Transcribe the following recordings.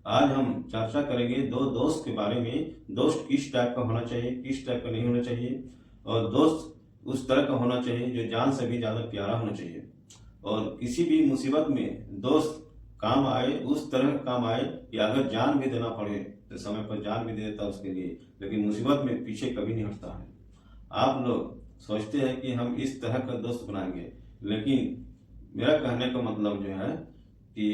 आज हम चर्चा करेंगे दो दोस्त के बारे में। दोस्त किस टाइप का होना चाहिए, किस टाइप का नहीं होना चाहिए, और दोस्त उस तरह का होना चाहिए जो जान से भी ज्यादा प्यारा होना चाहिए। और किसी भी मुसीबत में दोस्त काम आए, उस तरह का काम आए कि अगर जान भी देना पड़े तो समय पर जान भी दे देता है उसके लिए, लेकिन मुसीबत में पीछे कभी नहीं हटता है। आप लोग सोचते हैं कि हम इस तरह का दोस्त बनाएंगे, लेकिन मेरा कहने का मतलब जो है कि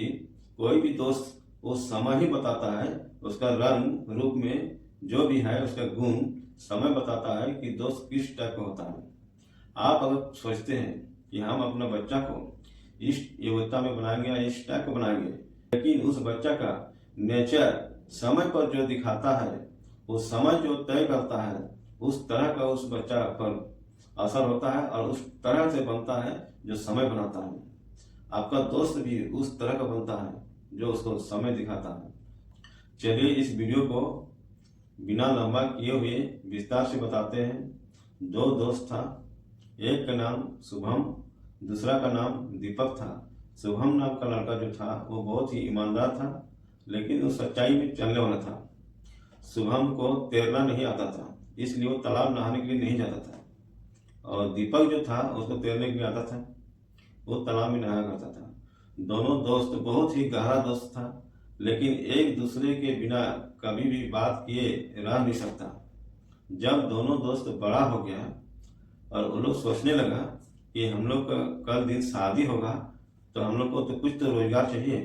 कोई भी दोस्त वो समय ही बताता है, उसका रंग रूप में जो भी है उसका गुण समय बताता है कि दोस्त किस टाइप का होता है। आप अगर सोचते हैं कि हम अपने बच्चा को इस योग्यता में बनाएंगे या इस टाइप का बनाएंगे, लेकिन उस बच्चा का नेचर समय पर जो दिखाता है, वो समय जो तय करता है, उस तरह का उस बच्चा पर असर होता है और उस तरह से बनता है जो समय बनाता है। आपका दोस्त भी उस तरह का बनता है जो उसको समय दिखाता है। चलिए इस वीडियो को बिना लंबा किए हुए विस्तार से बताते हैं। दो दोस्त था, एक का नाम शुभम, दूसरा का नाम दीपक था। शुभम नाम का लड़का जो था वो बहुत ही ईमानदार था, लेकिन वो सच्चाई में चलने वाला था। शुभम को तैरना नहीं आता था, इसलिए वो तालाब नहाने के लिए नहीं जाता था। और दीपक जो था उसको तैरने के लिए आता था, वो तालाब में नहाया करता था। दोनों दोस्त बहुत ही गहरा दोस्त था, लेकिन एक दूसरे के बिना कभी भी बात किए रह नहीं सकता। जब दोनों दोस्त बड़ा हो गया और वो लोग सोचने लगा कि हम लोग का कल दिन शादी होगा, तो हम लोग को तो कुछ तो रोजगार चाहिए।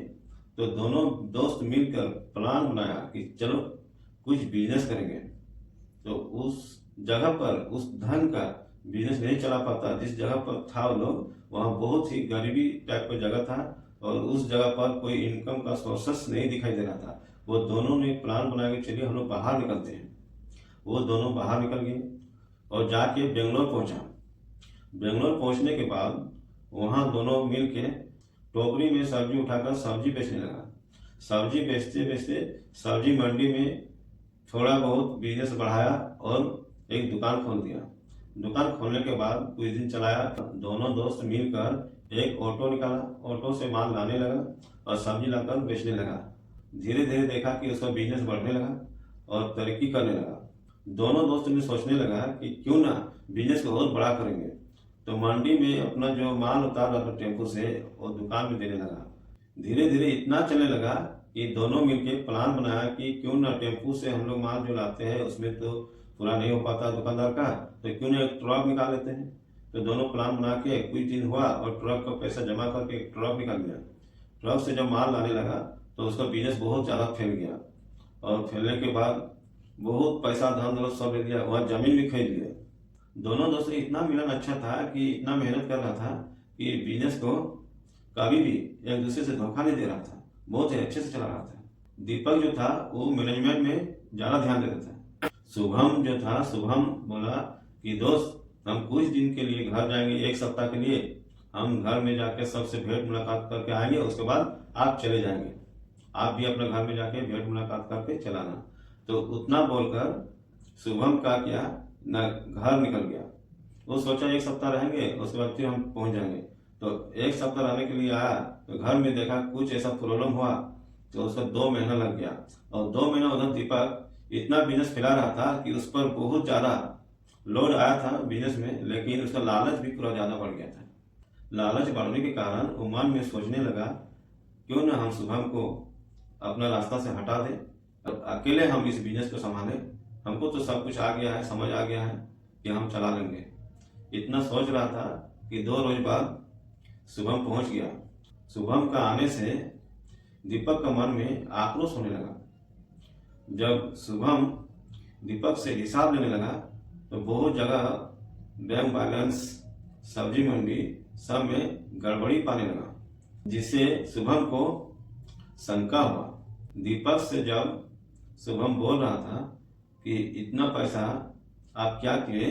तो दोनों दोस्त मिलकर प्लान बनाया कि चलो कुछ बिजनेस करेंगे। तो उस जगह पर उस धन का बिजनेस नहीं चला पाता जिस जगह पर था वो लोग, वहाँ बहुत ही गरीबी टाइप का जगह था और उस जगह पर कोई इनकम का सोर्सेस नहीं दिखाई दे रहा था। वो दोनों ने प्लान बनाया कि चलिए हम लोग बाहर निकलते हैं। वो दोनों बाहर निकल गए और जाके बेंगलोर पहुंचा। बेंगलोर पहुंचने के बाद वहाँ दोनों मिल के टोकरी में सब्जी उठाकर सब्जी बेचने लगा। सब्जी बेचते बेचते सब्जी मंडी में थोड़ा बहुत बिजनेस बढ़ाया और एक दुकान खोल दिया। दुकान खोलने के बाद कुछ दिन चलाया, दोनों दोस्त मिलकर एक ऑटो निकाला, ऑटो से माल लाने लगा और सब्जी लाकर बेचने लगा। धीरे धीरे देखा कि उसका बिजनेस बढ़ने लगा और तरक्की करने लगा। दोनों दोस्त ने सोचने लगा कि क्यों ना बिजनेस को और बड़ा करेंगे। तो मंडी में अपना जो माल उतार रहा था टेम्पो से, वो दुकान में देने लगा। धीरे धीरे इतना चलने लगा कि दोनों मिलके प्लान बनाया कि क्यों ना टेम्पू से हम लोग माल जो लाते हैं उसमें तो पूरा नहीं हो पाता दुकानदार का, तो क्यों ना एक ट्रक निकाल लेते हैं। तो दोनों प्लान बना के कुछ दिन हुआ और ट्रक का पैसा जमा करके एक ट्रक निकाल गया। ट्रक से जब माल लाने लगा तो उसका बिजनेस बहुत ज़्यादा फैल गया और फैलने के बाद बहुत पैसा धन दौलत सब ले लिया, वहाँ जमीन भी खरीद लिया। दोनों दोस्तों इतना मिलन अच्छा था कि इतना मेहनत कर रहा था कि बिजनेस को कभी भी एक दूसरे से धोखा नहीं दे रहा था, बहुत ही अच्छे से चला रहा था। दीपक जो था वो मैनेजमेंट में ज्यादा ध्यान दे रहा था। शुभम जो था, शुभम बोला कि दोस्त हम कुछ दिन के लिए घर जाएंगे, एक सप्ताह के लिए। हम घर में जाके सबसे भेंट मुलाकात करके आएंगे, उसके बाद आप चले जाएंगे। आप भी अपने घर में जाके भेंट मुलाकात करके चलाना। तो उतना बोलकर शुभम का क्या ना घर निकल गया। वो सोचा एक सप्ताह रहेंगे, उसके बाद फिर हम पहुंच जाएंगे। तो एक सप्ताह रहने के लिए आया तो घर में देखा कुछ ऐसा प्रॉब्लम हुआ, तो उसका 2 महीना लग गया। और 2 महीना उधर दीपक इतना बिजनेस फैला रहा था कि उस पर बहुत ज्यादा लोड आया था बिजनेस में, लेकिन उसका लालच भी पूरा ज्यादा बढ़ गया था। लालच बढ़ने के कारण वो मन में सोचने लगा क्यों ना हम शुभम को अपना रास्ता से हटा दें और अकेले हम इस बिजनेस को संभालें। हमको तो सब कुछ आ गया है, समझ आ गया है कि हम चला लेंगे। इतना सोच रहा था कि 2 रोज बाद शुभम पहुंच गया। शुभम का आने से दीपक का मन में आक्रोश होने लगा। जब शुभम दीपक से हिसाब लेने लगा तो बहुत जगह बैंक बैलेंस, सब्जी मंडी सब में गड़बड़ी पाने लगा, जिससे शुभम को शंका हुआ। दीपक से जब शुभम बोल रहा था कि इतना पैसा आप क्या किए,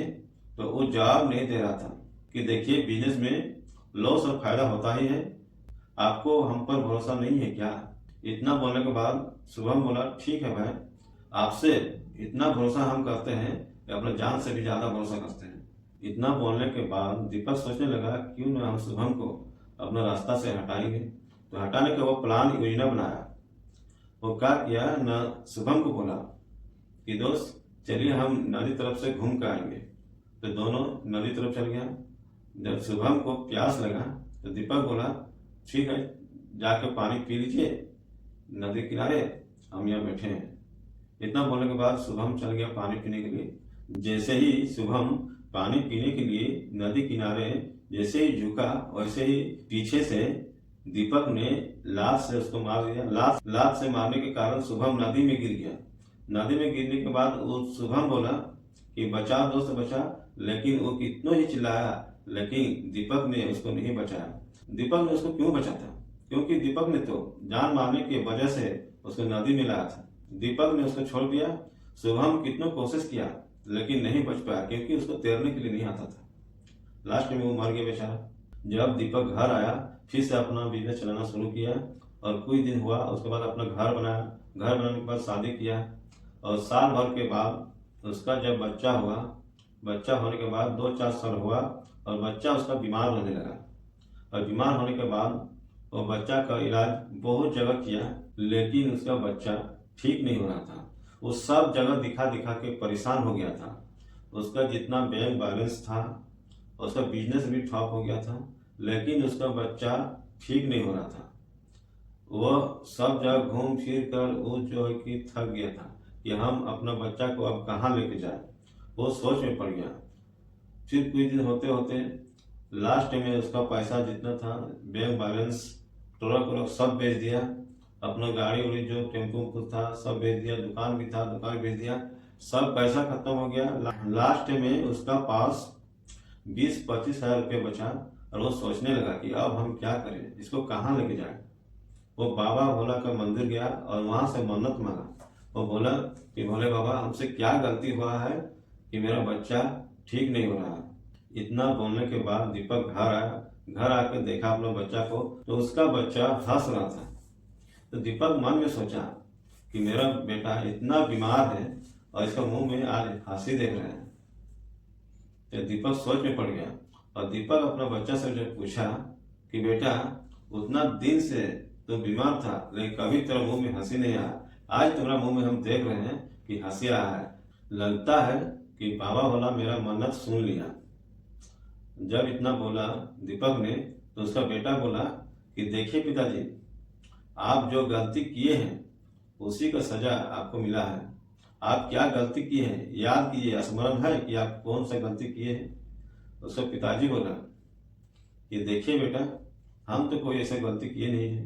तो वो जवाब नहीं दे रहा था कि देखिए बिजनेस में लॉस और फायदा होता ही है, आपको हम पर भरोसा नहीं है क्या। इतना बोलने के बाद शुभम बोला ठीक है भाई, आपसे इतना भरोसा हम करते हैं कि अपने जान से भी ज्यादा भरोसा करते हैं। इतना बोलने के बाद दीपक सोचने लगा क्यों ना हम शुभम को अपना रास्ता से हटाएंगे। तो हटाने का वो प्लान योजना बनाया। वो क्या किया न, शुभम को बोला कि दोस्त चलिए हम नदी तरफ से घूम कर आएंगे। तो दोनों नदी तरफ चल गया। जब शुभम को प्यास लगा तो दीपक बोला ठीक है जाके पानी पी लीजिए, नदी किनारे हम यहाँ बैठे हैं। इतना बोलने के बाद शुभम चल गया पानी पीने के लिए। जैसे ही शुभम पानी पीने के लिए नदी किनारे जैसे ही झुका, वैसे ही पीछे से दीपक ने लात से उसको मार दिया। लात से मारने के कारण शुभम नदी में गिर गया। नदी में गिरने के बाद वो शुभम बोला कि बचा दोस्त बचा, लेकिन वो कितनों ही चिल्लाया, लेकिन दीपक ने उसको नहीं बचाया। दीपक ने उसको क्यों बचाता? क्योंकि दीपक ने तो जान मारने की वजह से उसको नदी में लाया था। दीपक ने उसको छोड़ दिया। शुभम कितनों कोशिश किया लेकिन नहीं बच पाया, क्योंकि उसको तैरने के लिए नहीं आता था। लास्ट में वो मर गया बेचारा। जब दीपक घर आया फिर से अपना बिजनेस चलाना शुरू किया और कुछ दिन हुआ, उसके बाद अपना घर बनाया। घर बनाने के बाद शादी किया और साल भर के बाद उसका जब बच्चा हुआ, बच्चा होने के बाद 2-4 साल हुआ और बच्चा उसका बीमार होने लगा। और बीमार होने के बाद वो बच्चा का इलाज बहुत जगह किया, लेकिन उसका बच्चा ठीक नहीं हो रहा था। वो सब जगह दिखा दिखा के परेशान हो गया था। उसका जितना बैंक बैलेंस था, उसका बिजनेस भी ठप हो गया था, लेकिन उसका बच्चा ठीक नहीं हो रहा था। वह सब जगह घूम फिर कर वो जो है कि थक गया था कि हम अपना बच्चा को अब कहाँ लेके जाए। वो सोच में पड़ गया। फिर कुछ दिन होते होते लास्ट में उसका पैसा जितना था, बैंक बैलेंस, ट्रक व्रक सब बेच दिया। अपना गाड़ी उड़ी जो टेम्पो था सब बेच दिया। दुकान भी था, दुकान बेच दिया। सब पैसा खत्म हो गया। लास्ट में उसका पास 20-25 हजार रुपये बचा और वो सोचने लगा कि अब हम क्या करें, इसको कहाँ लेके जाए। वो बाबा भोला का मंदिर गया और वहां से मन्नत मांगा। वो बोला कि भोले बाबा हमसे क्या गलती हुआ है कि मेरा बच्चा ठीक नहीं हो रहा है। इतना बोलने के बाद दीपक घर आया। घर आकर देखा अपने बच्चा को तो उसका बच्चा हंस रहा था। तो दीपक मन में सोचा कि मेरा बेटा इतना बीमार है और इसका मुंह में आज हंसी देख रहे हैं। तो दीपक सोच में पड़ गया और दीपक अपना बच्चा से जब पूछा कि बेटा उतना दिन से तो बीमार था लेकिन कभी तेरा मुंह में हंसी नहीं आया, आज तुम्हारा मुंह में हम देख रहे हैं कि हंसी आया है। लगता है कि बाबा भोला मेरा मन्नत सुन लिया। जब इतना बोला दीपक ने तो उसका बेटा बोला कि देखिए पिताजी, आप जो गलती किए हैं उसी का सजा आपको मिला है। आप क्या गलती किए हैं याद कीजिए, स्मरण है कि आप कौन सा गलती किए हैं। उसका पिताजी बोला कि देखिए बेटा, हम तो कोई ऐसा गलती किए नहीं है।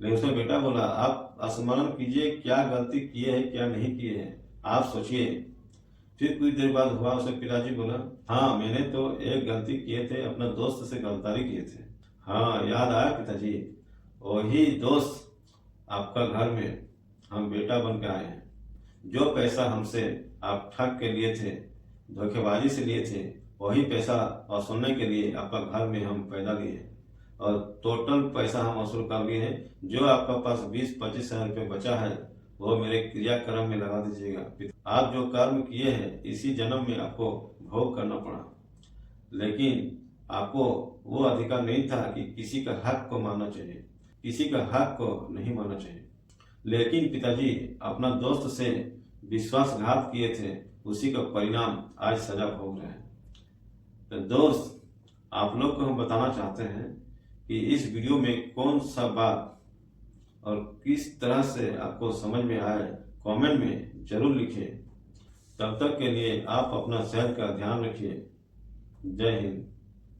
लेकिन उसका बेटा बोला आप स्मरण कीजिए क्या गलती किए हैं क्या नहीं किए हैं, आप सोचिए। फिर कुछ देर बाद हुआ, उसके पिताजी बोला हाँ मैंने तो एक गलती किए थे, अपना दोस्त से गलतारी किए थे। हाँ याद आया पिताजी, वही दोस्त आपका घर में हम बेटा बन के आए हैं। जो पैसा हमसे आप ठग के लिए थे, धोखेबाजी से लिए थे, वही पैसा वसूलने के लिए आपका घर में हम पैदा लिए और टोटल पैसा हम वसूल कर लिए हैं। जो आपका पास 20-25 हजार रुपये बचा है वो मेरे क्रियाक्रम में लगा दीजिएगा। आप जो कर्म किए हैं इसी जन्म में आपको भोग करना पड़ा, लेकिन आपको वो अधिकार नहीं था कि किसी का हक को मानना चाहिए, किसी का हक को नहीं मानना चाहिए। लेकिन पिताजी अपना दोस्त से विश्वासघात किए थे, उसी का परिणाम आज सजा भोग रहे हैं। तो दोस्त आप लोग को हम बताना चाहते हैं कि इस वीडियो में कौन सा बात और किस तरह से आपको समझ में आए कमेंट में जरूर लिखिए। तब तक के लिए आप अपना सेहत का ध्यान रखिए। जय हिंद।